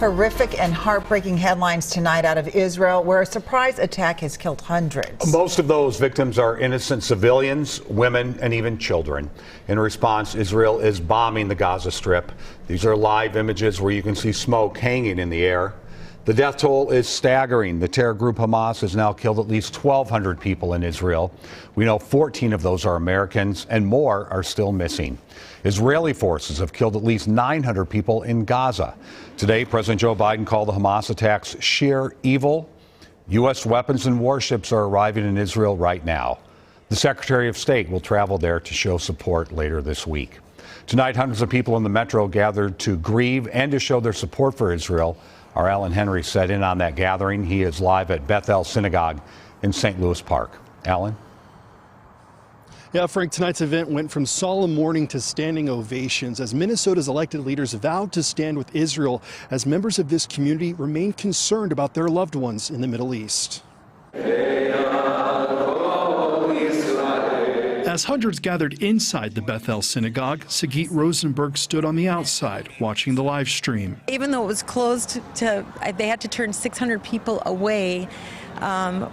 Horrific and heartbreaking headlines tonight out of Israel, where a surprise attack has killed hundreds. Most of those victims are innocent civilians, women, and even children. In response, Israel is bombing the Gaza Strip. These are live images where you can see smoke hanging in the air. The death toll is staggering. The terror group Hamas has now killed at least 1,200 people in Israel. We know 14 of those are Americans, and more are still missing. Israeli forces have killed at least 900 people in Gaza. Today, President Joe Biden called the Hamas attacks sheer evil. U.S. weapons and warships are arriving in Israel right now. The Secretary of State will travel there to show support later this week. Tonight, hundreds of people in the metro gathered to grieve and to show their support for Israel. Our Alan Henry set in on that gathering. He is live at Beth El-Synagogue in St. Louis Park. Alan? Yeah, Frank, tonight's event went from solemn mourning to standing ovations as Minnesota's elected leaders vowed to stand with Israel as members of this community remain concerned about their loved ones in the Middle East. As hundreds gathered inside the Beth El-Synagogue, Sagit Rosenberg stood on the outside watching the live stream. Even though it was closed, they had to turn 600 people away,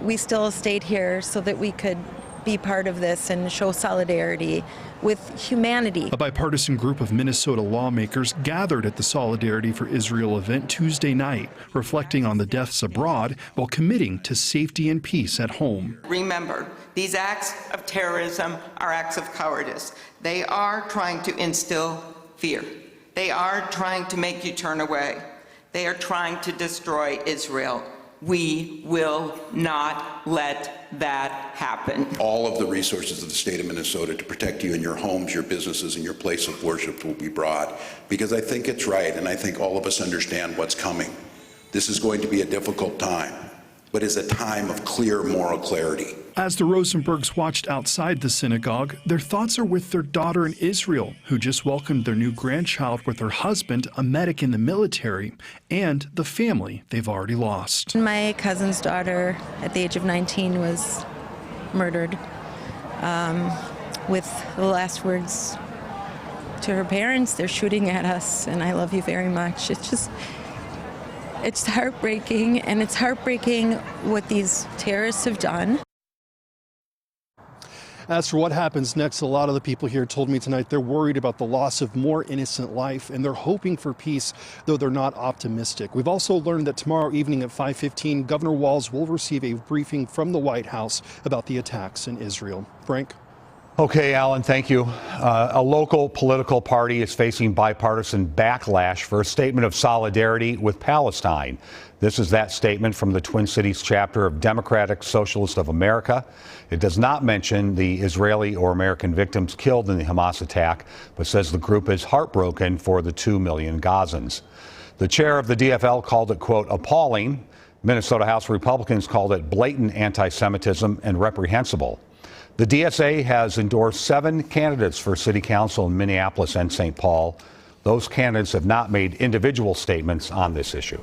we still stayed here so that we could be part of this and show solidarity with humanity. A bipartisan group of Minnesota lawmakers gathered at the Solidarity for Israel event Tuesday night, reflecting on the deaths abroad while committing to safety and peace at home. Remember, these acts of terrorism are acts of cowardice. They are trying to instill fear. They are trying to make you turn away. They are trying to destroy Israel. We will not let that happen. All of the resources of the state of Minnesota to protect you in your homes, your businesses, and your place of worship will be brought, because I think it's right, and I think all of us understand what's coming. This is going to be a difficult time, but it's a time of clear moral clarity. As the Rosenbergs watched outside the synagogue, their thoughts are with their daughter in Israel, who just welcomed their new grandchild with her husband, a medic in the military, and the family they've already lost. My cousin's daughter, at the age of 19, was murdered with the last words to her parents, "They're shooting at us, and I love you very much." It's heartbreaking, and it's heartbreaking what these terrorists have done. As for what happens next, a lot of the people here told me tonight they're worried about the loss of more innocent life, and they're hoping for peace, though they're not optimistic. We've also learned that tomorrow evening at 5:15, Governor Walz will receive a briefing from the White House about the attacks in Israel. Frank? Okay, Alan, thank you. A local political party is facing bipartisan backlash for a statement of solidarity with Palestine. This is that statement from the Twin Cities chapter of Democratic Socialist of America. It does not mention the Israeli or American victims killed in the Hamas attack, but says the group is heartbroken for the 2 million Gazans. The chair of the DFL called it, quote, appalling. Minnesota House Republicans called it blatant anti-Semitism and reprehensible. The DSA has endorsed 7 candidates for city council in Minneapolis and St. Paul. Those candidates have not made individual statements on this issue.